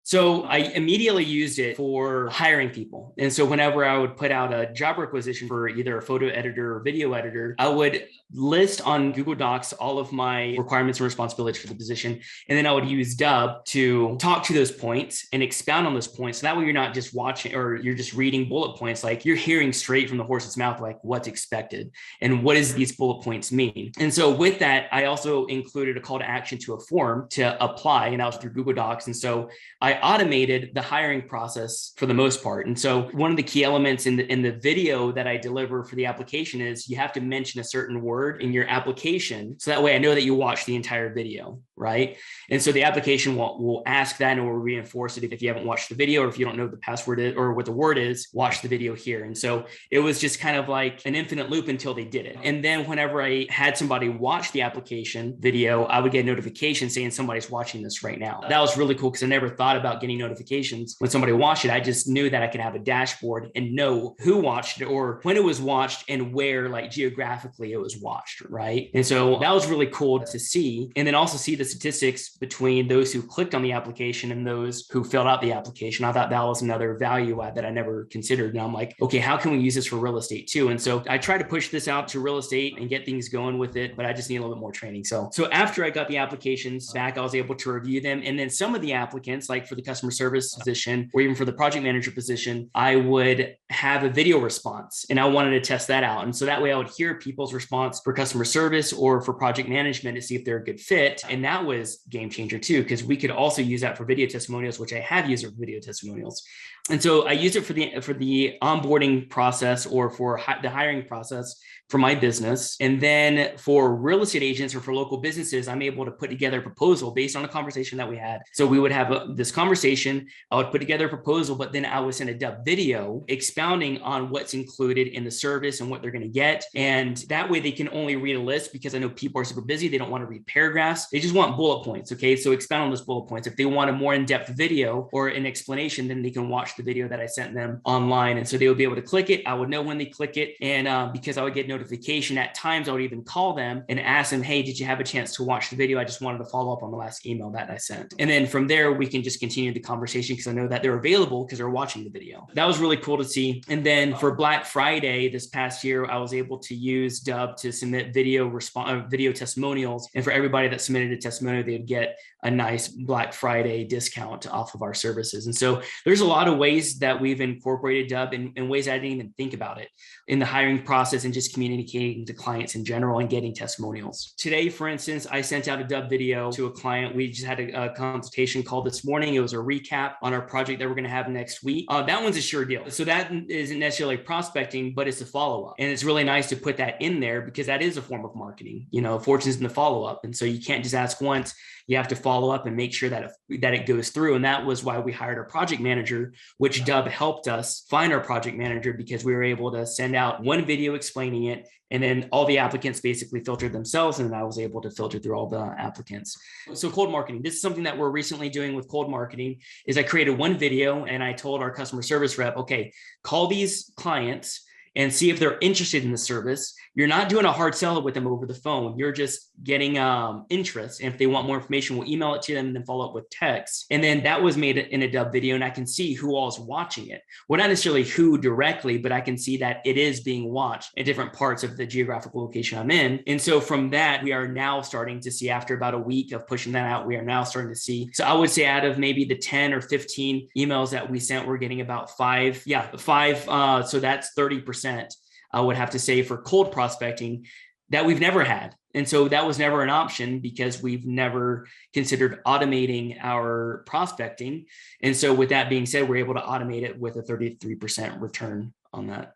So I immediately used it for hiring people. And so whenever I would put out a job requisition for either a photo editor or video editor, I would list on Google Docs all of my requirements and responsibilities for the position. And then I would use Dub to talk to those points and expound on those points. So that way you're not just watching or you're just reading bullet points, like you're hearing straight from the horse's mouth, like what's expected and what does these bullet points mean. And so with that, I also included a call to action to a form to apply, and that was through Google Docs. And so I automated the hiring process for the most part. And so one of the key elements in the video that I deliver for the application is you have to mention a certain word in your application. So that way I know that you watched the entire video, right? And so the application will ask that and will reinforce it. If you haven't watched the video or if you don't know the password is, or what the word is, watch the video here. And so it was just kind of like an infinite loop until they did it. And then whenever I had somebody watch the application video, I would get a notification saying somebody's watching this right now. That was really cool because I never thought about getting notifications when somebody watched it. I just knew that I could have a dashboard and know who watched it or when it was watched and where, like geographically, it was watched, right? And so that was really cool to see. And then also see the statistics between those who clicked on the application and those who filled out the application. I thought that was another value add that I never considered. And I'm like, okay, how can we use this for real estate too? And so I tried to push this out to real estate and get things going with it, but I just need a little bit more training. So after I got the applications back, I was able to review them. And then some of the applicants, like for the customer service position or even for the project manager position, I would have a video response and I wanted to test that out. And so that way I would hear people's response for customer service or for project management to see if they're a good fit. And that was game changer too, because we could also use that for video testimonials, which I have used it for video testimonials. And so I used it for the onboarding process or for the hiring process for my business. And then for real estate agents or for local businesses, I'm able to put together a proposal based on a conversation that we had. So we would have this conversation, I would put together a proposal, but then I would send a dub video expounding on what's included in the service and what they're going to get. And that way they can only read a list because I know people are super busy. They don't want to read paragraphs. They just want bullet points. Okay. So expound on those bullet points. If they want a more in-depth video or an explanation, then they can watch the video that I sent them online. And so they would be able to click it. I would know when they click it. And because I would get notification at times, I would even call them and ask them, hey, did you have a chance to watch the video? I just wanted to follow up on the last email that I sent. And then from there, we can just continue the conversation because I know that they're available because they're watching the video. That was really cool to see. And then for Black Friday this past year, I was able to use Dub to submit video testimonials. And for everybody that submitted a testimonial, they'd get a nice Black Friday discount off of our services. And so there's a lot of ways that we've incorporated Dub in ways I didn't even think about it in the hiring process and just communicating to clients in general and getting testimonials. Today, for instance, I sent out a Dub video to a client. We just had a consultation call this morning. It was a recap on our project that we're going to have next week. That one's a sure deal. So that isn't necessarily prospecting, but it's a follow-up. And it's really nice to put that in there because that is a form of marketing. You know, fortune's in the follow-up. And so you can't just ask once. You have to follow up and make sure that it goes through. And that was why we hired a project manager, which Dub helped us find our project manager because we were able to send out one video explaining it. And then all the applicants basically filtered themselves. And then I was able to filter through all the applicants. So cold marketing, this is something that we're recently doing with cold marketing is I created one video and I told our customer service rep, okay, call these clients and see if they're interested in the service. You're not doing a hard sell with them over the phone. You're just getting interest. And if they want more information, we'll email it to them and then follow up with text. And then that was made in a Dub video and I can see who all is watching it. Well, not necessarily who directly, but I can see that it is being watched in different parts of the geographical location I'm in. And so from that, we are now starting to see after about a week of pushing that out, we are now starting to see. So I would say out of maybe the 10 or 15 emails that we sent, we're getting about five. So that's 30%. I would have to say for cold prospecting that we've never had. And so that was never an option because we've never considered automating our prospecting. And so with that being said, we're able to automate it with a 33% return on that.